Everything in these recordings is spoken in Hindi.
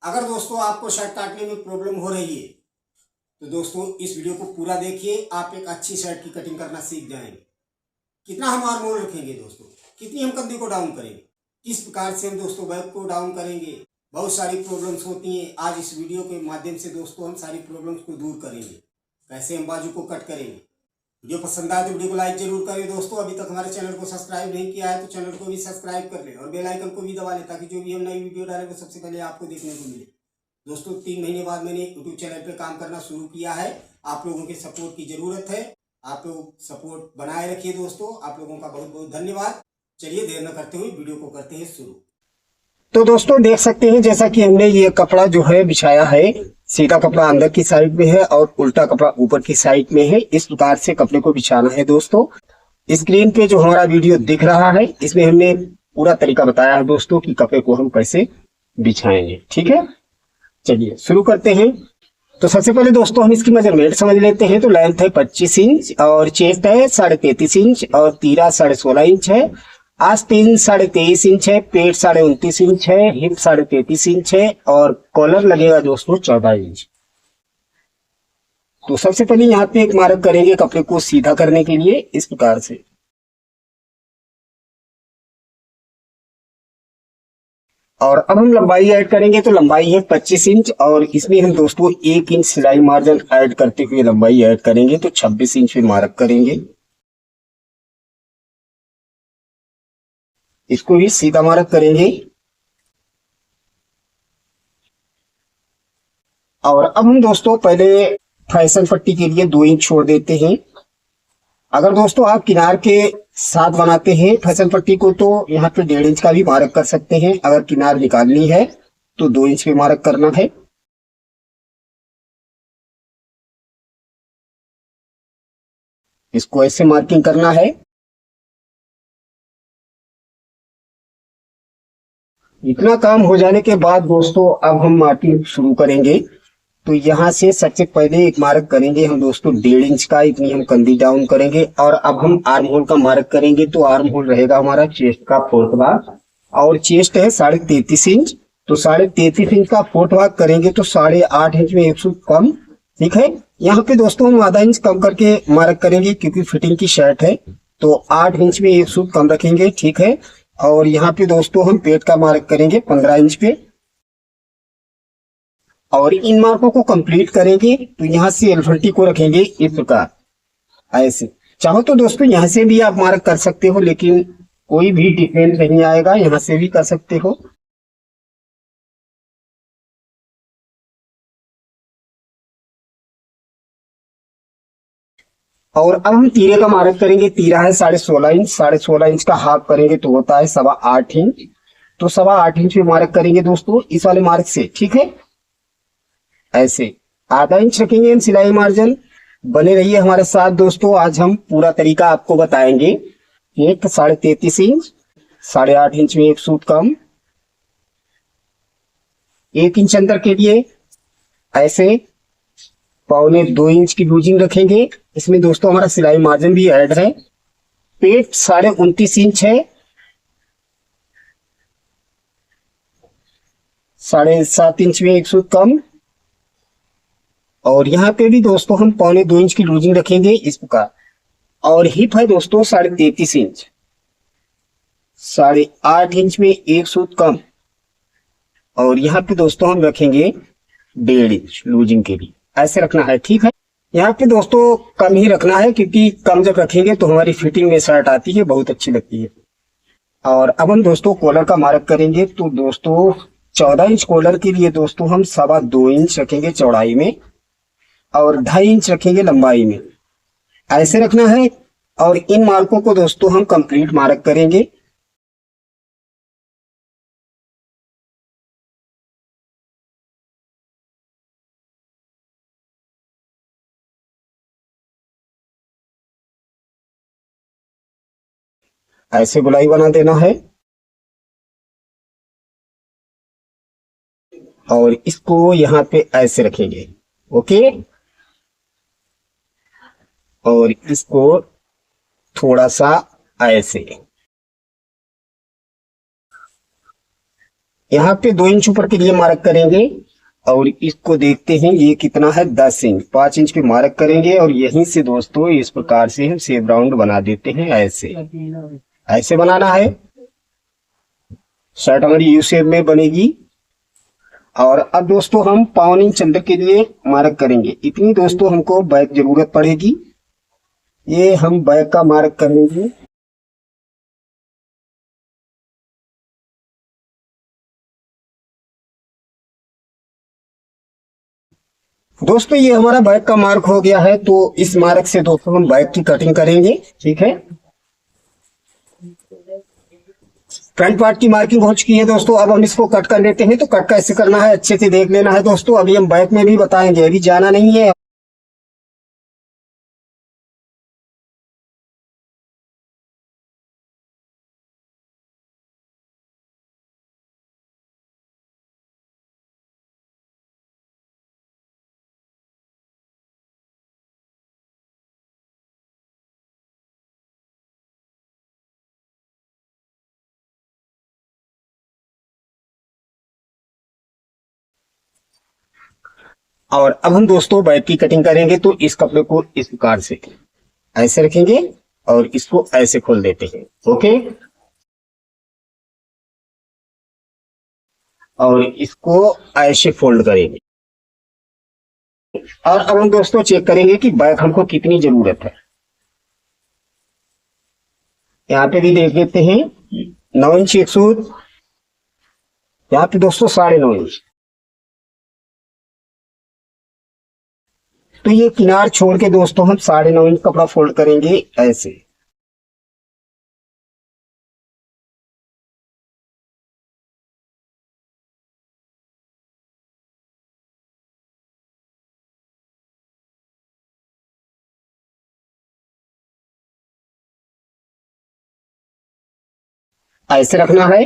अगर दोस्तों आपको शर्ट काटने में प्रॉब्लम हो रही है तो दोस्तों इस वीडियो को पूरा देखिए। आप एक अच्छी शर्ट की कटिंग करना सीख जाएंगे। कितना हम आर्म होल रखेंगे दोस्तों, कितनी हम कंधे को डाउन करेंगे, किस प्रकार से हम दोस्तों बैक को डाउन करेंगे। बहुत सारी प्रॉब्लम्स होती हैं। आज इस वीडियो के माध्यम से दोस्तों हम सारी प्रॉब्लम्स को दूर करेंगे। कैसे हम बाजू को कट करेंगे। वीडियो पसंद आए तो वीडियो को लाइक जरूर करें दोस्तों। अभी तक हमारे चैनल को सब्सक्राइब नहीं किया है तो चैनल को भी सब्सक्राइब कर लें और बेल आइकन को भी दबा लें ताकि जो भी हम नई वीडियो डालें वो सबसे पहले आपको देखने को मिले। दोस्तों 3 महीने बाद मैंने यूट्यूब चैनल पे काम करना शुरू किया है। आप लोगों के सपोर्ट की जरूरत है। आप लोग सपोर्ट बनाए रखिए दोस्तों। आप लोगों का बहुत बहुत धन्यवाद। चलिए देर न करते हुए वीडियो को करते हैं शुरू। तो दोस्तों देख सकते हैं जैसा कि हमने ये कपड़ा जो है बिछाया है, सीधा कपड़ा अंदर की साइड में है और उल्टा कपड़ा ऊपर की साइड में है। इस प्रकार से कपड़े को बिछाना है दोस्तों। स्क्रीन पे जो हमारा वीडियो दिख रहा है इसमें हमने पूरा तरीका बताया है दोस्तों कि कपड़े को हम कैसे बिछाएंगे। ठीक है, चलिए शुरू करते हैं। तो सबसे पहले दोस्तों हम इसकी मेजरमेंट समझ लेते हैं। तो लेंथ है 25 इंच और चेस्ट है 33.5 इंच और तीरा 16.5 इंच है। आस्तीन 23.5 इंच है, पेट 29.5 इंच है, हिप 33.5 इंच है और कॉलर लगेगा दोस्तों 14 इंच। तो सबसे पहले यहाँ पे एक मार्क करेंगे कपड़े को सीधा करने के लिए इस प्रकार से। और अब हम लंबाई ऐड करेंगे। तो लंबाई है 25 इंच और इसमें हम दोस्तों 1 इंच सिलाई मार्जिन ऐड करते हुए लंबाई ऐड करेंगे। तो 26 इंच पे मार्क करेंगे। इसको भी सीधा मार्क करेंगे। और अब हम दोस्तों पहले फैशन पट्टी के लिए 2 इंच छोड़ देते हैं। अगर दोस्तों आप किनार के साथ बनाते हैं फैशन पट्टी को तो यहाँ पे 1.5 इंच का भी मार्क कर सकते हैं। अगर किनार निकालनी है तो 2 इंच पे मार्क करना है। इसको ऐसे मार्किंग करना है। इतना काम हो जाने के बाद दोस्तों अब हम मार्किंग शुरू करेंगे। तो यहाँ से सबसे पहले एक मार्क करेंगे हम दोस्तों 1.5 इंच का। इतनी हम कंधी डाउन करेंगे और अब हम आर्म होल का मार्क करेंगे। तो आर्म होल रहेगा हमारा चेस्ट का 4th भाग और चेस्ट है 33.5 इंच। तो 33.5 इंच का 4th भाग करेंगे तो 8.5 इंच में 1 सूट कम। ठीक है, यहाँ पे दोस्तों हम आधा इंच कम करके मार्क करेंगे क्योंकि फिटिंग की शर्ट है। तो 8 इंच में 1 सूट कम रखेंगे। ठीक है, और यहाँ पे दोस्तों हम पेट का मार्क करेंगे 15 इंच पे और इन मार्कों को कंप्लीट करेंगे। तो यहाँ से एलफंटी को रखेंगे इस प्रकार ऐसे। चाहो तो दोस्तों यहाँ से भी आप मार्क कर सकते हो लेकिन कोई भी डिफरेंस नहीं आएगा, यहाँ से भी कर सकते हो। और अब हम तीरे का मार्क करेंगे। तीरा है 16.5 इंच। 16.5 इंच का हाफ करेंगे तो होता है 8.25 इंच। तो 8.25 इंच पे मार्क करेंगे दोस्तों इस वाले मार्क से। ठीक है, ऐसे आधा इंच रखेंगे हम सिलाई मार्जिन। बने रहिए हमारे साथ दोस्तों, आज हम पूरा तरीका आपको बताएंगे। एक 33.5 इंच, 8.5 इंच में 1 सूट कम, 1 इंच अंदर के लिए ऐसे 2.25 इंच की लूजिंग रखेंगे। इसमें दोस्तों हमारा सिलाई मार्जिन भी ऐड है। पेट 29.5 इंच है, 7.5 इंच में 1 सूट कम और यहाँ पे भी दोस्तों हम 2.25 इंच की लूजिंग रखेंगे इस प्रकार। और हिप है दोस्तों 33.5 इंच, 8.5 इंच में 1 सूट कम और यहाँ पे दोस्तों हम रखेंगे 1.5 इंच लूजिंग के लिए। ऐसे रखना है। ठीक है, यहाँ पे दोस्तों कम ही रखना है क्योंकि कम जब रखेंगे तो हमारी फिटिंग में शर्ट आती है, बहुत अच्छी लगती है। और अब हम दोस्तों कॉलर का मार्क करेंगे। तो दोस्तों 14 इंच कॉलर के लिए दोस्तों हम 2.25 इंच रखेंगे चौड़ाई में और 2.5 इंच रखेंगे लंबाई में। ऐसे रखना है और इन मार्कों को दोस्तों हम कंप्लीट मार्क करेंगे। ऐसे गोलाई बना देना है और इसको यहाँ पे ऐसे रखेंगे। ओके, और इसको थोड़ा सा ऐसे यहाँ पे 2 इंच ऊपर के लिए मार्क करेंगे और इसको देखते हैं ये कितना है, 10 इंच। 5 इंच पे मार्क करेंगे और यहीं से दोस्तों इस प्रकार से हम शेप राउंड बना देते हैं। ऐसे ऐसे बनाना है, शर्ट हमारी यू शेप में बनेगी। और अब दोस्तों हम 1.25 इंच अंदर के लिए मार्क करेंगे। इतनी दोस्तों हमको बैक जरूरत पड़ेगी। ये हम बैक का मार्क करेंगे। दोस्तों ये हमारा बैक का मार्क हो गया है, तो इस मार्क से दोस्तों हम बैक की कटिंग करेंगे। ठीक है, फ्रंट पार्ट की मार्किंग हो चुकी है दोस्तों। अब हम इसको कट कर लेते हैं। तो कट कैसे करना है अच्छे से देख लेना है दोस्तों। अभी हम बैक में भी बताएंगे, अभी जाना नहीं है। और अब हम दोस्तों बैक की कटिंग करेंगे। तो इस कपड़े को इस प्रकार से ऐसे रखेंगे और इसको ऐसे खोल देते हैं। ओके, और इसको ऐसे फोल्ड करेंगे। और अब हम दोस्तों चेक करेंगे कि बैक हमको कितनी जरूरत है। यहाँ पे भी देख लेते हैं, 9 इंच एक सूत, यहाँ पे दोस्तों 9.5 इंच। तो ये किनार छोड़ के दोस्तों हम 9.5 इंच कपड़ा फोल्ड करेंगे ऐसे। ऐसे रखना है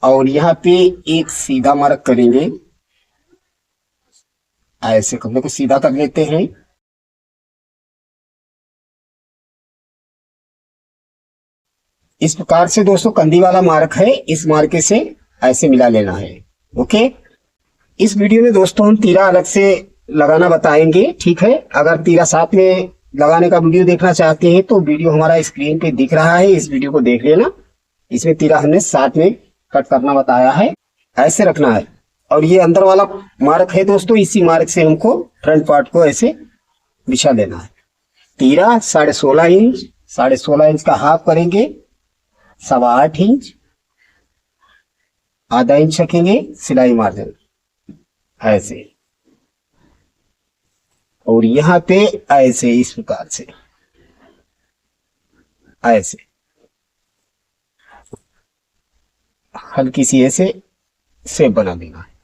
और यहाँ पे एक सीधा मार्क करेंगे। ऐसे कपड़े को सीधा कर लेते हैं। इस प्रकार से दोस्तों कंधी वाला मार्क है, इस मार्के से ऐसे मिला लेना है। ओके, इस वीडियो में दोस्तों हम तीरा अलग से लगाना बताएंगे। ठीक है, अगर तीरा साथ में लगाने का वीडियो देखना चाहते हैं तो वीडियो हमारा स्क्रीन पे दिख रहा है, इस वीडियो को देख लेना। इसमें तीरा हमने साथ में कट करना बताया है। ऐसे रखना है और ये अंदर वाला मार्क है दोस्तों, इसी मार्क से हमको फ्रंट पार्ट को ऐसे बिछा देना है। तीरा 16.5 इंच, 16.5 इंच का हाफ करेंगे, 8.25 इंच, आधा इंच रखेंगे सिलाई मार्जिन ऐसे। और यहाँ पे ऐसे इस प्रकार से ऐसे हल्की सी ऐसे शेप बना देना है।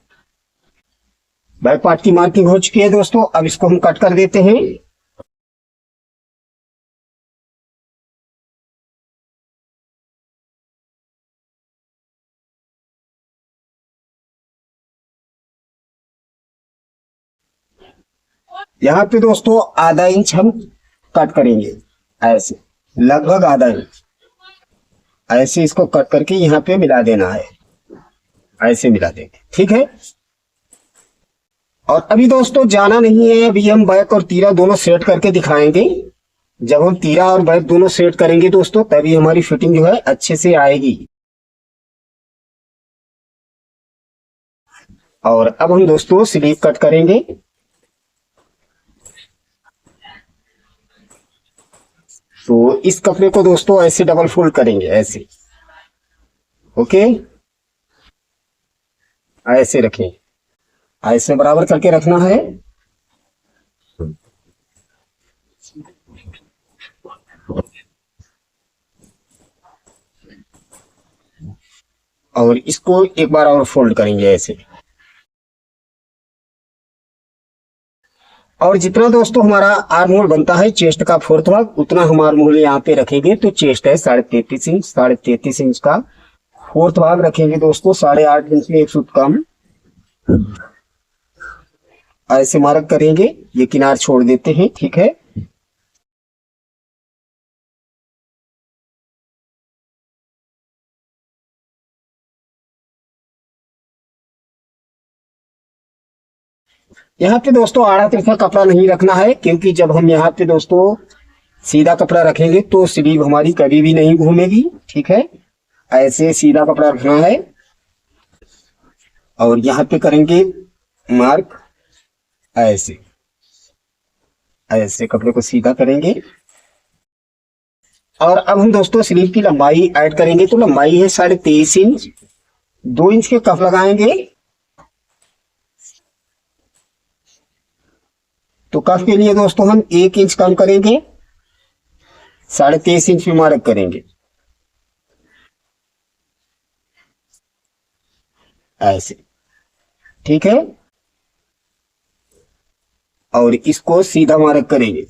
बैक पार्ट की मार्किंग हो चुकी है दोस्तों। अब इसको हम कट कर देते हैं। यहाँ पे दोस्तों आधा इंच हम कट करेंगे ऐसे, लगभग आधा इंच। ऐसे इसको कट करके यहाँ पे मिला देना है, ऐसे मिला देंगे। ठीक है, और अभी दोस्तों जाना नहीं है, अभी हम बैक और तीरा दोनों सेट करके दिखाएंगे। जब हम तीरा और बैक दोनों सेट करेंगे दोस्तों तभी हमारी फिटिंग जो है अच्छे से आएगी। और अब हम दोस्तों स्लीव कट करेंगे। तो इस कपड़े को दोस्तों ऐसे डबल फोल्ड करेंगे ऐसे। ओके, ऐसे रखें, ऐसे बराबर करके रखना है। और इसको एक बार और फोल्ड करेंगे ऐसे। और जितना दोस्तों हमारा आर्म होल बनता है चेस्ट का फोर्थ भाग, उतना हम आर्म होल यहाँ पे रखेंगे। तो चेस्ट है 33.5 इंच, 33.5 इंच का फोर्थ भाग रखेंगे दोस्तों 8.5 इंच में एक सूत कम। ऐसे मार्क करेंगे, ये किनार छोड़ देते हैं। ठीक है, यहाँ पे दोस्तों आड़ा तिरछा कपड़ा नहीं रखना है, क्योंकि जब हम यहाँ पे दोस्तों सीधा कपड़ा रखेंगे तो स्लीव हमारी कभी भी नहीं घूमेगी। ठीक है, ऐसे सीधा कपड़ा रखना है और यहाँ पे करेंगे मार्क, ऐसे ऐसे कपड़े को सीधा करेंगे। और अब हम दोस्तों स्लीव की लंबाई ऐड करेंगे, तो लंबाई है 23.5 इंच। 2 इंच के कफ लगाएंगे, तो कफ के लिए दोस्तों हम 1 इंच कम करेंगे, 23.5 इंच में मार्क करेंगे, ऐसे। ठीक है, और इसको सीधा मार्क करेंगे।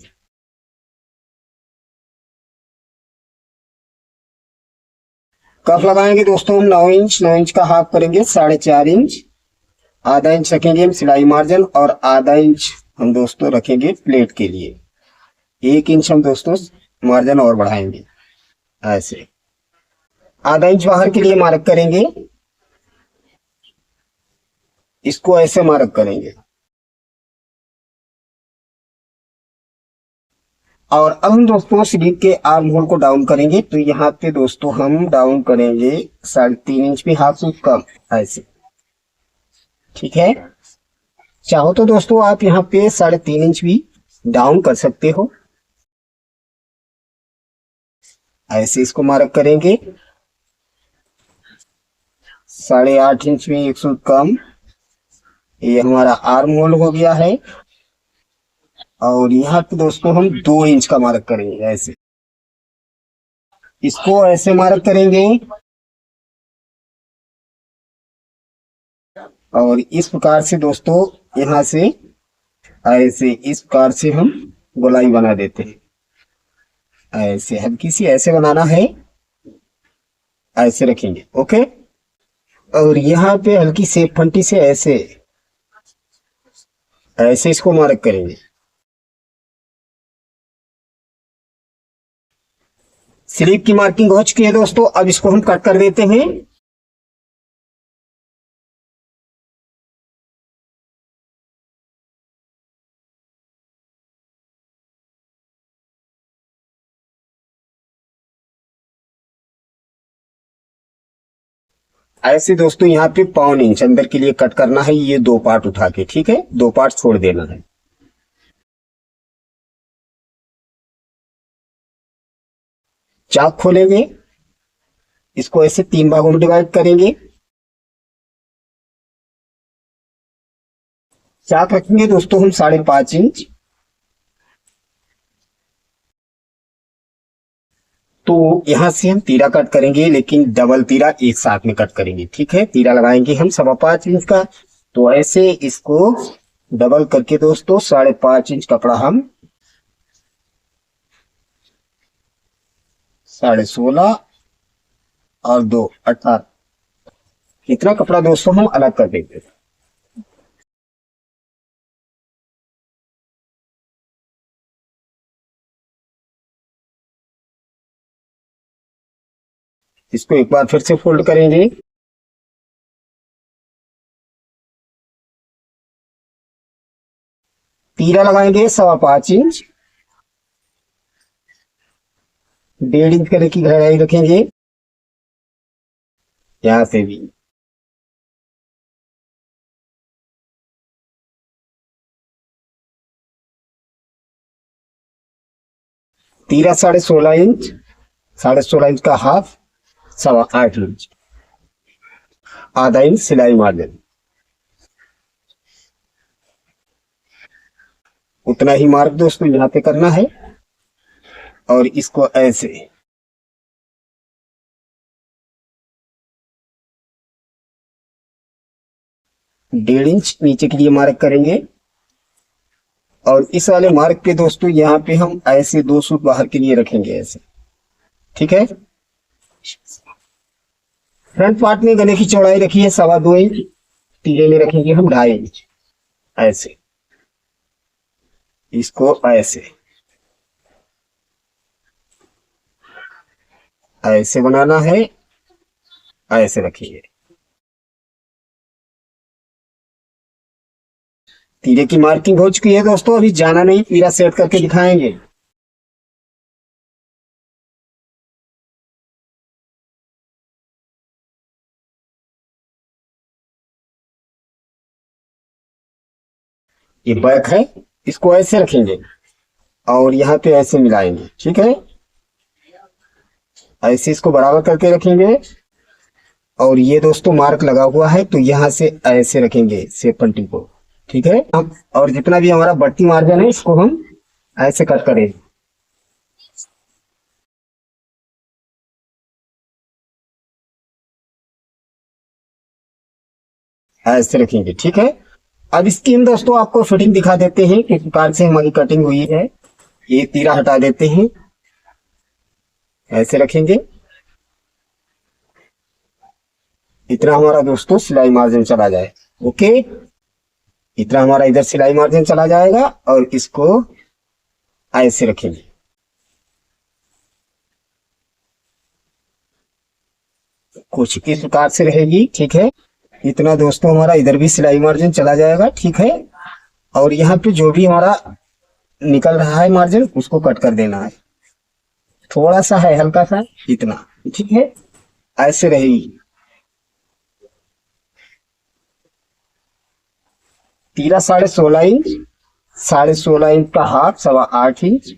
कफ लगाएंगे दोस्तों हम 9 इंच, 9 इंच का हाफ करेंगे 4.5 इंच। आधा इंच रखेंगे हम सिलाई मार्जिन और आधा इंच हम दोस्तों रखेंगे प्लेट के लिए। 1 इंच हम दोस्तों मार्जिन और बढ़ाएंगे, ऐसे। आधा इंच बाहर के लिए मार्क करेंगे, इसको ऐसे मार्क करेंगे। और अब हम दोस्तों स्लीव के आर्म होल को डाउन करेंगे, तो यहाँ पे दोस्तों हम डाउन करेंगे 3.5 इंच भी, हाफ इंच कम, ऐसे। ठीक है, चाहो तो दोस्तों आप यहाँ पे 3.5 इंच भी डाउन कर सकते हो, ऐसे इसको मार्क करेंगे। 8.5 इंच में 100 कम, ये हमारा आर्म होल हो गया है। और यहाँ पे दोस्तों हम 2 इंच का मार्क करेंगे, ऐसे। इसको ऐसे मार्क करेंगे और इस प्रकार से दोस्तों यहाँ से ऐसे इस प्रकार से हम गोलाई बना देते हैं, ऐसे हल्की सी ऐसे बनाना है, ऐसे रखेंगे। ओके, और यहाँ पे हल्की सेप फंटी से ऐसे ऐसे इसको मार्क करेंगे। स्लीव की मार्किंग हो चुकी है दोस्तों, अब इसको हम कट कर देते हैं। ऐसे दोस्तों यहाँ पे 1.25 इंच अंदर के लिए कट करना है, ये 2 पार्ट उठा के। ठीक है, 2 पार्ट छोड़ देना है। चाक खोलेंगे, इसको ऐसे 3 भागों में डिवाइड करेंगे। चाक रखेंगे दोस्तों हम 5.5 इंच, तो यहां से हम तीरा कट करेंगे, लेकिन डबल तीरा एक साथ में कट करेंगे। ठीक है, तीरा लगाएंगे हम 5.25 इंच का, तो ऐसे इसको डबल करके दोस्तों 5.5 इंच कपड़ा हम 16.5 और 2 18 इतना कपड़ा दोस्तों हम अलग कर देंगे। इसको एक बार फिर से फोल्ड करेंगे, तीरा लगाएंगे 5.25 इंच, 1.5 इंच करने की गहराई रखेंगे यहां से भी। तीरा 16.5 इंच, 16.5 इंच का हाफ 8.25 इंच, आधा इंच सिलाई मार्जिन, उतना ही मार्क दोस्तों यहाँ पे करना है। और इसको ऐसे 1.5 इंच नीचे के लिए मार्क करेंगे। और इस वाले मार्क पे दोस्तों यहाँ पे हम ऐसे 2 सूत बाहर के लिए रखेंगे, ऐसे। ठीक है, फ्रंट पार्ट में गले की चौड़ाई रखी है 2.25 इंच, तीरे में रखेंगे हम 2.5 इंच, ऐसे। इसको ऐसे ऐसे बनाना है, ऐसे रखिए। तीरे की मार्किंग हो चुकी है दोस्तों, अभी जाना नहीं, तीरा सेट करके दिखाएंगे। ये बैक है, इसको ऐसे रखेंगे और यहाँ पे ऐसे मिलाएंगे, ठीक है। ऐसे इसको बराबर करके रखेंगे और ये दोस्तों मार्क लगा हुआ है तो यहाँ से ऐसे रखेंगे सेप पट्टी को, ठीक है। और जितना भी हमारा बट्टी मार्जिन है इसको हम ऐसे कट करें। ऐसे रखेंगे, ठीक है। अब इसकी हम दोस्तों आपको फिटिंग दिखा देते हैं किस प्रकार से हमारी कटिंग हुई है। ये तीरा हटा देते हैं, ऐसे रखेंगे। इतना हमारा दोस्तों सिलाई मार्जिन चला जाए, ओके। इतना हमारा इधर सिलाई मार्जिन चला जाएगा और इसको ऐसे रखेंगे। कुछ इस प्रकार से रहेगी, ठीक है। इतना दोस्तों हमारा इधर भी सिलाई मार्जिन चला जाएगा, ठीक है। और यहाँ पे जो भी हमारा निकल रहा है मार्जिन उसको कट कर देना है। थोड़ा सा है, हल्का सा, इतना, ठीक है। ऐसे रहेगी। तीरा 16.5 इंच, 16.5 इंच का हाफ 8.25 इंच।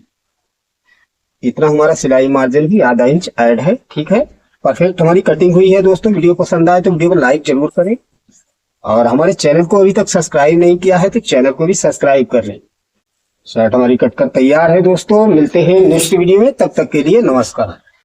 इतना हमारा सिलाई मार्जिन भी आधा इंच ऐड है, ठीक है। परफेक्ट हमारी कटिंग हुई है दोस्तों। वीडियो पसंद आए तो वीडियो को लाइक जरूर करें और हमारे चैनल को अभी तक सब्सक्राइब नहीं किया है तो चैनल को भी सब्सक्राइब कर लें। शर्ट हमारी कटकर तैयार है दोस्तों। मिलते हैं नेक्स्ट वीडियो में, तब तक के लिए नमस्कार।